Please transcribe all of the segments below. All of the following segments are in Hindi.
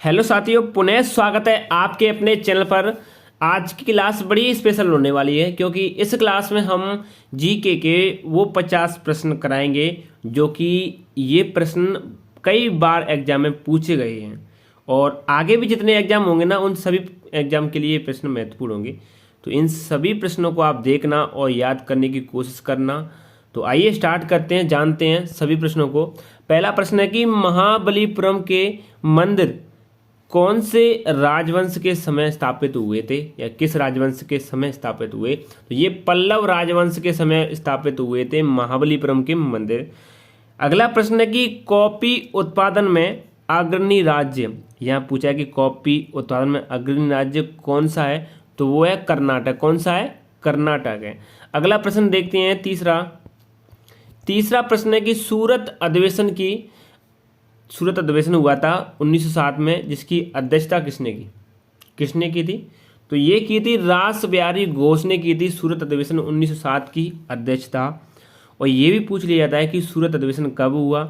हेलो साथियों, पुनः स्वागत है आपके अपने चैनल पर। आज की क्लास बड़ी स्पेशल होने वाली है क्योंकि इस क्लास में हम जीके के वो 50 प्रश्न कराएंगे जो कि ये प्रश्न कई बार एग्जाम में पूछे गए हैं और आगे भी जितने एग्जाम होंगे ना उन सभी एग्जाम के लिए ये प्रश्न महत्वपूर्ण होंगे। तो इन सभी प्रश्नों को आप देखना और याद करने की कोशिश करना। तो आइए स्टार्ट करते हैं, जानते हैं सभी प्रश्नों को। पहला प्रश्न है कि महाबलीपुरम के मंदिर कौन से राजवंश के समय स्थापित हुए थे या किस राजवंश के समय स्थापित हुए। तो ये पल्लव राजवंश के समय स्थापित हुए थे महाबलीपुरम के मंदिर। अगला प्रश्न है कि कॉफी उत्पादन में अग्रणी राज्य, यहाँ पूछा है कि कॉफी उत्पादन में अग्रणी राज्य कौन सा है, तो वो है कर्नाटक। कौन सा है? कर्नाटक है। अगला प्रश्न देखते हैं तीसरा प्रश्न है कि सूरत अधिवेशन हुआ था 1907 में, जिसकी अध्यक्षता किसने की थी? तो ये की थी रास बिहारी घोष ने की थी सूरत अधिवेशन 1907 की अध्यक्षता। और ये भी पूछ लिया जाता है कि सूरत अधिवेशन कब हुआ।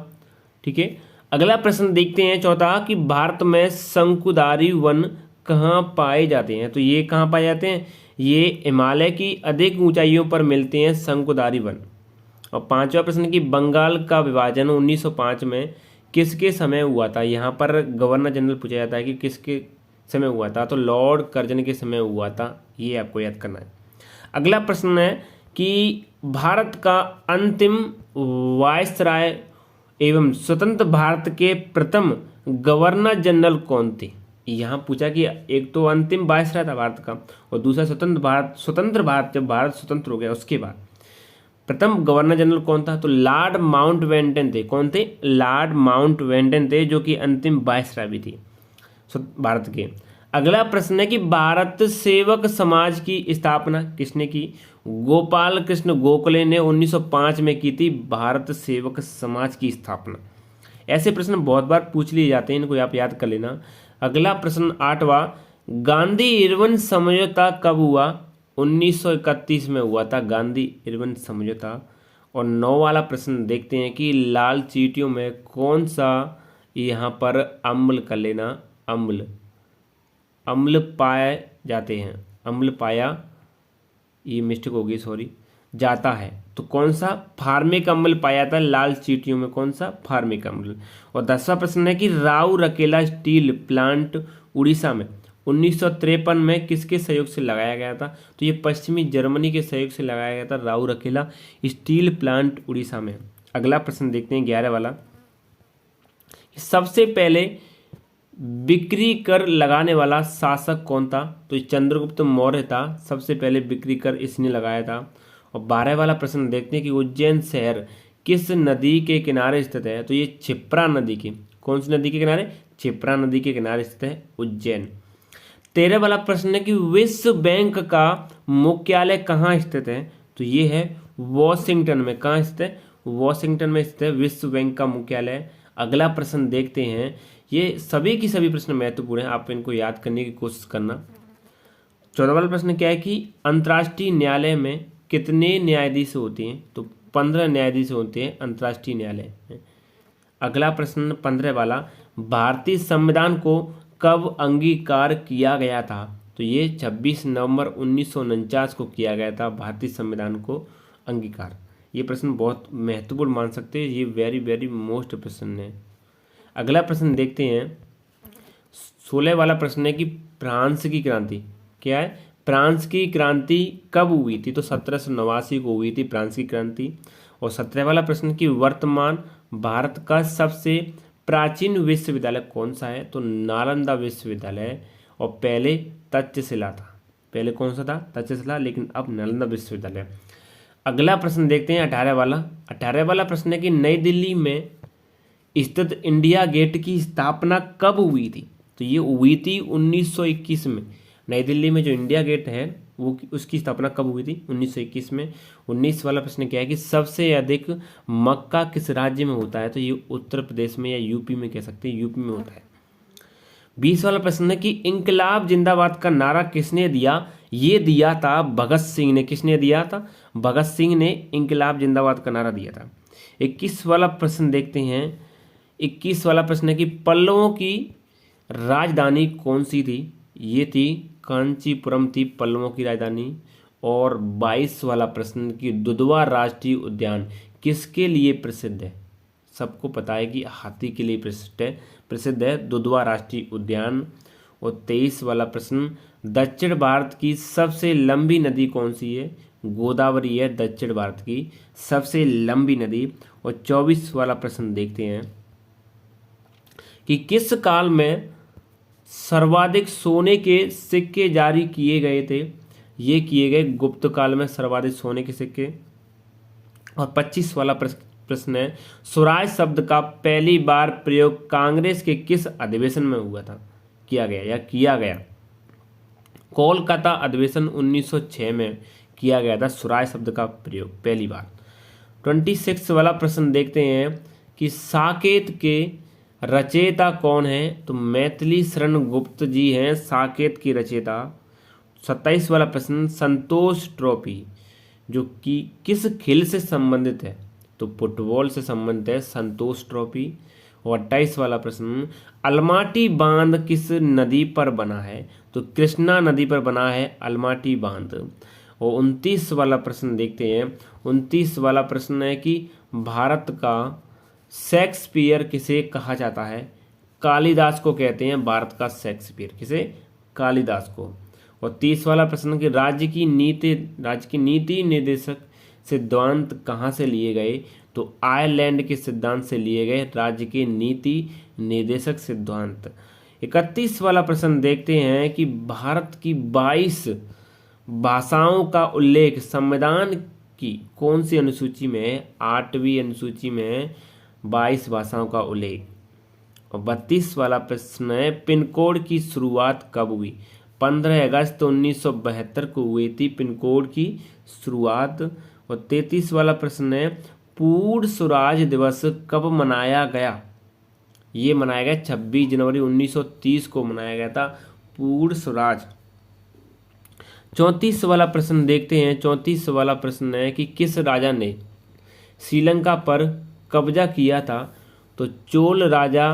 ठीक है। अगला प्रश्न देखते हैं चौथा कि भारत में शंकुधारी वन कहाँ पाए जाते हैं। तो ये कहाँ पाए जाते हैं? ये हिमालय की अधिक ऊंचाइयों पर मिलते हैं शंकुधारी वन। और पांचवा प्रश्न कि बंगाल का विभाजन 1905 में किसके समय हुआ था। यहाँ पर गवर्नर जनरल पूछा जाता है कि किसके समय हुआ था, तो लॉर्ड कर्जन के समय हुआ था। ये आपको याद करना है। अगला प्रश्न है कि भारत का अंतिम वायसराय एवं स्वतंत्र भारत के प्रथम गवर्नर जनरल कौन थे। यहाँ पूछा कि एक तो अंतिम वायसराय था भारत का और दूसरा स्वतंत्र भारत जब भारत स्वतंत्र हो गया उसके बाद प्रथम गवर्नर जनरल कौन था। तो लॉर्ड माउंटबेटन थे। कौन थे? लॉर्ड माउंटबेटन थे, जो कि अंतिम वायसराय भी थी भारत के। अगला प्रश्न है कि भारत सेवक समाज की स्थापना किसने की। गोपाल कृष्ण गोखले ने 1905 में की थी भारत सेवक समाज की स्थापना। ऐसे प्रश्न बहुत बार पूछ लिए जाते हैं, इनको आप याद कर लेना। अगला प्रश्न आठवां, गांधी इरविन समझौता कब हुआ। 1931 में हुआ था गांधी इरविन समझौता। और 9 वाला प्रश्न देखते हैं कि लाल चींटियों में कौन सा, यहाँ पर अम्ल कर लेना, अम्ल पाए जाते हैं, अम्ल पाया, ये मिस्टेक होगी सॉरी, जाता है। तो कौन सा? फार्मिक अम्ल पाया जाता है लाल चींटियों में। कौन सा? फार्मिक अम्ल। और 10वां प्रश्न है कि राउरकेला स्टील प्लांट उड़ीसा में 1953 में किसके सहयोग से लगाया गया था। तो ये पश्चिमी जर्मनी के सहयोग से लगाया गया था राउरकेला स्टील प्लांट उड़ीसा में। अगला प्रश्न देखते हैं 11 वाला, सबसे पहले बिक्री कर लगाने वाला शासक कौन था। तो चंद्रगुप्त मौर्य था, सबसे पहले बिक्री कर इसने लगाया था। और 12 वाला प्रश्न देखते हैं कि उज्जैन शहर किस नदी के किनारे स्थित है। तो ये क्षिप्रा नदी की, कौन सी नदी के किनारे? क्षिप्रा नदी के किनारे स्थित है उज्जैन। 13 वाला प्रश्न है कि विश्व बैंक का मुख्यालय कहाँ स्थित है। तो ये है वॉशिंगटन में। कहाँ स्थित है? वॉशिंगटन में स्थित है विश्व बैंक का मुख्यालय। अगला प्रश्न देखते हैं, ये सभी की सभी प्रश्न महत्वपूर्ण है, आप इनको याद करने की कोशिश करना। 14 वाला प्रश्न क्या है कि अंतर्राष्ट्रीय न्यायालय में कितने न्यायाधीश होते हैं। तो 15 न्यायाधीश होते हैं अंतर्राष्ट्रीय न्यायालय में। अगला प्रश्न 15 वाला, भारतीय संविधान को कब अंगीकार किया गया था। तो ये 26 नवंबर 1949 को किया गया था भारतीय संविधान को अंगीकार। ये प्रश्न बहुत महत्वपूर्ण मान सकते हैं, ये वेरी वेरी मोस्ट प्रश्न है। अगला प्रश्न देखते हैं 16 वाला प्रश्न है कि फ्रांस की क्रांति क्या है। फ्रांस की क्रांति कब हुई थी। तो 1789 को हुई थी फ्रांस की क्रांति। और 17 वाला प्रश्न कि वर्तमान भारत का सबसे प्राचीन विश्वविद्यालय कौन सा है। तो नालंदा विश्वविद्यालय। और पहले तक्षशिला था। पहले कौन सा था? तक्षशिला, लेकिन अब नालंदा विश्वविद्यालय। अगला प्रश्न देखते हैं 18 वाला। 18 वाला प्रश्न है कि नई दिल्ली में स्थित इंडिया गेट की स्थापना कब हुई थी। तो ये हुई थी 1921 में। नई दिल्ली में जो इंडिया गेट है वो उसकी स्थापना कब हुई थी? 1921 में। 19 वाला प्रश्न क्या है कि सबसे अधिक मक्का किस राज्य में होता है। तो ये उत्तर प्रदेश में या यूपी में कह सकते हैं, यूपी में होता है। 20 वाला प्रश्न है कि इंकलाब जिंदाबाद का नारा किसने दिया। ये दिया था भगत सिंह ने। किसने दिया था? भगत सिंह ने इंकलाब जिंदाबाद का नारा दिया था। 21 वाला प्रश्न देखते हैं। 21 वाला प्रश्न है कि पल्लवों की राजधानी कौन सी थी? ये थी कांचीपुरम, थी पल्लवों की राजधानी। और 22 वाला प्रश्न कि दुधवा राष्ट्रीय उद्यान किसके लिए प्रसिद्ध है? सबको पता है कि हाथी के लिए प्रसिद्ध है दुधवा राष्ट्रीय उद्यान। और 23 वाला प्रश्न, दक्षिण भारत की सबसे लंबी नदी कौन सी है? गोदावरी है दक्षिण भारत की सबसे लंबी नदी। और 24 वाला प्रश्न देखते हैं कि किस काल में सर्वाधिक सोने के सिक्के जारी किए गए थे? ये किए गए गुप्त काल में सर्वाधिक सोने के सिक्के। और 25 वाला प्रश्न है, स्वराज शब्द का पहली बार प्रयोग कांग्रेस के किस अधिवेशन में हुआ था? किया गया? कोलकाता अधिवेशन 1906 में किया गया था स्वराज शब्द का प्रयोग पहली बार। 26 वाला प्रश्न देखते हैं कि साकेत के रचयिता कौन है? तो मैथिली शरण गुप्त जी हैं साकेत की रचयिता। 27 वाला प्रश्न, संतोष ट्रॉफी जो कि किस खेल से संबंधित है? तो फुटबॉल से संबंधित है संतोष ट्रॉफी। और 28 वाला प्रश्न, अलमाटी बांध किस नदी पर बना है? तो कृष्णा नदी पर बना है अलमाटी बांध। और 29 वाला प्रश्न देखते हैं। 29 वाला प्रश्न है कि भारत का शेक्सपियर किसे कहा जाता है? कालिदास को कहते हैं भारत का शेक्सपियर। किसे? कालिदास को। और 30 वाला प्रश्न कि राज्य की नीति निर्देशक सिद्धांत कहाँ से लिए गए? तो आयरलैंड के सिद्धांत से लिए गए राज्य के नीति निर्देशक सिद्धांत। 31 वाला प्रश्न देखते हैं कि भारत की 22 भाषाओं का उल्लेख संविधान की कौन सी अनुसूची में है? 8वीं अनुसूची में है 22 भाषाओं का उल्लेख। और 32 वाला प्रश्न है, पिन कोड की शुरुआत कब हुई? 15 अगस्त 1972 को हुई थी पिन कोड की शुरुआत। और 33 वाला प्रश्न है, पूर्ण स्वराज दिवस कब मनाया गया? ये मनाया गया 26 जनवरी 1930 को मनाया गया था पूर्ण स्वराज। 34 वाला प्रश्न देखते हैं। 34 वाला प्रश्न है कि किस राजा ने श्रीलंका पर कब्जा किया था? तो चोल राजा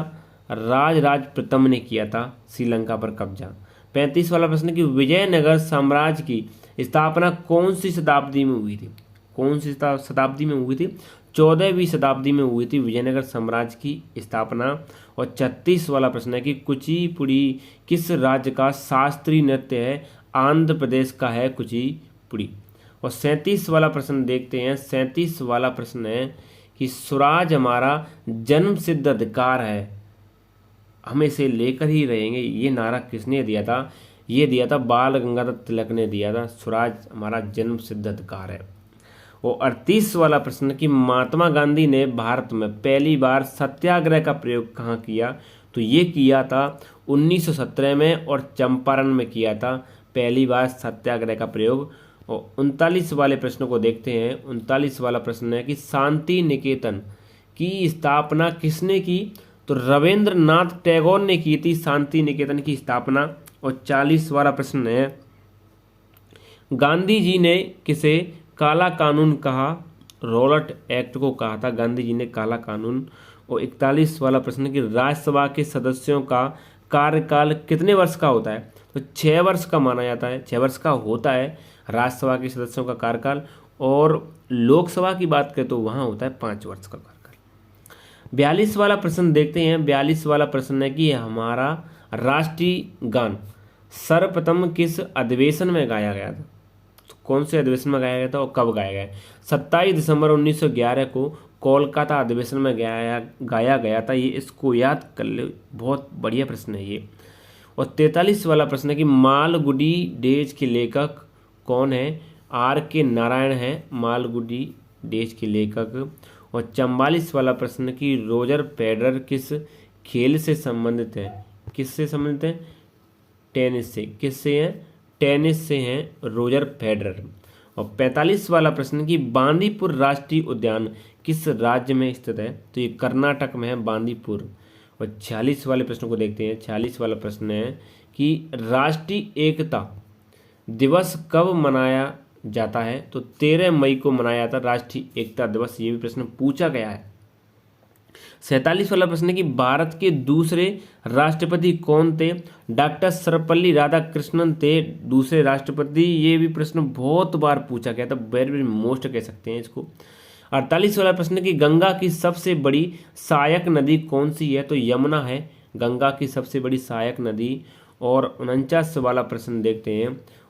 राजराज प्रथम ने किया था श्रीलंका पर कब्जा। 35 वाला प्रश्न कि विजयनगर साम्राज्य की स्थापना कौन सी शताब्दी में हुई थी? कौन सी शताब्दी में हुई थी? 14वीं शताब्दी में हुई थी विजयनगर साम्राज्य की स्थापना। और 36 वाला प्रश्न है कि कुचिपुड़ी किस राज्य का शास्त्रीय नृत्य है? आंध्र प्रदेश का है कुचिपुड़ी। और 37 वाला प्रश्न देखते हैं। 37 वाला प्रश्न है कि स्वराज हमारा जन्म सिद्ध अधिकार है, हम इसे लेकर ही रहेंगे, ये नारा किसने दिया था? ये दिया था बाल गंगाधर तिलक ने दिया था, स्वराज हमारा जन्म सिद्ध अधिकार है। और 38 वाला प्रश्न कि महात्मा गांधी ने भारत में पहली बार सत्याग्रह का प्रयोग कहाँ किया? तो ये किया था 1917 में और चंपारण में किया था पहली बार सत्याग्रह का प्रयोग। और 39 वाले प्रश्न को देखते हैं। 39 वाला प्रश्न है कि शांति निकेतन की स्थापना किसने की? तो रविंद्रनाथ टैगोर ने की थी शांति निकेतन की स्थापना। और 40 वाला प्रश्न है, गांधी जी ने किसे काला कानून कहा? रॉलेट एक्ट को कहा था गांधी जी ने काला कानून। और 41 वाला प्रश्न कि राज्यसभा के सदस्यों का कार्यकाल कितने वर्ष का होता है? तो 6 वर्ष का माना जाता है, 6 वर्ष का होता है राज्यसभा के सदस्यों का कार्यकाल। और लोकसभा की बात करें तो वहाँ होता है 5 वर्ष का कार्यकाल। 42 वाला प्रश्न देखते हैं। 42 वाला प्रश्न है कि हमारा राष्ट्रीय गान सर्वप्रथम किस अधिवेशन में गाया गया था? तो कौन से अधिवेशन में गाया गया था और कब गाया गया? 27 दिसंबर 1911 को कोलकाता अधिवेशन में गाया गया था। ये इसको याद कर ले, बहुत बढ़िया प्रश्न है ये। और 43 वाला प्रश्न है कि मालगुडी डेज के लेखक कौन है? R.K. नारायण है मालगुडी डेज के लेखक। और 44 वाला प्रश्न कि रोजर फेडरर किस खेल से संबंधित है? किससे संबंधित है? टेनिस से। किससे हैं? टेनिस से हैं रोजर फेडरर। और 45 वाला प्रश्न कि बांदीपुर राष्ट्रीय उद्यान किस राज्य में स्थित है? तो ये कर्नाटक में है बांदीपुर। और 46 वाले प्रश्न को देखते हैं। 46 वाला प्रश्न है कि राष्ट्रीय एकता दिवस कब मनाया जाता है? तो 13 मई को मनाया जाता है राष्ट्रीय एकता दिवस। ये भी प्रश्न पूछा गया है। 47 वाला प्रश्न है कि भारत के दूसरे राष्ट्रपति कौन थे? डॉक्टर सर्वपल्ली राधाकृष्णन थे दूसरे राष्ट्रपति। ये भी प्रश्न बहुत बार पूछा गया था, वेरी वेरी मोस्ट कह सकते हैं इसको। 48 वाला प्रश्न है कि गंगा की सबसे बड़ी सहायक नदी कौन सी है? तो यमुना है गंगा की सबसे बड़ी सहायक नदी। और 49 वाला प्रश्न देखते हैं।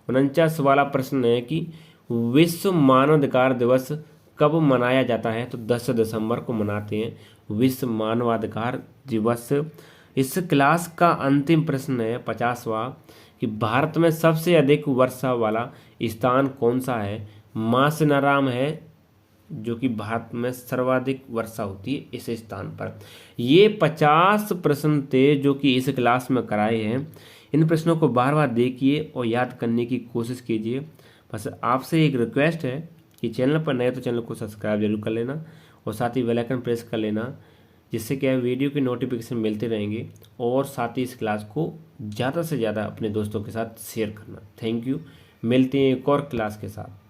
49 वाला प्रश्न है कि विश्व मानवाधिकार दिवस कब मनाया जाता है? तो 10 दिसंबर को मनाते हैं विश्व मानवाधिकार दिवस। इस क्लास का अंतिम प्रश्न है 50वां कि भारत में सबसे अधिक वर्षा वाला स्थान कौन सा है? मासिनाराम है जो कि भारत में सर्वाधिक वर्षा होती है इस स्थान पर। ये 50 प्रश्न थे जो कि इस क्लास में कराए हैं। इन प्रश्नों को बार बार देखिए और याद करने की कोशिश कीजिए। बस आपसे एक रिक्वेस्ट है कि चैनल पर नए तो चैनल को सब्सक्राइब जरूर कर लेना और साथ ही बेल आइकन प्रेस कर लेना, जिससे क्या है वीडियो की नोटिफिकेशन मिलते रहेंगे। और साथ ही इस क्लास को ज़्यादा से ज़्यादा अपने दोस्तों के साथ शेयर करना। Thank you. मिलते हैं एक और क्लास के साथ।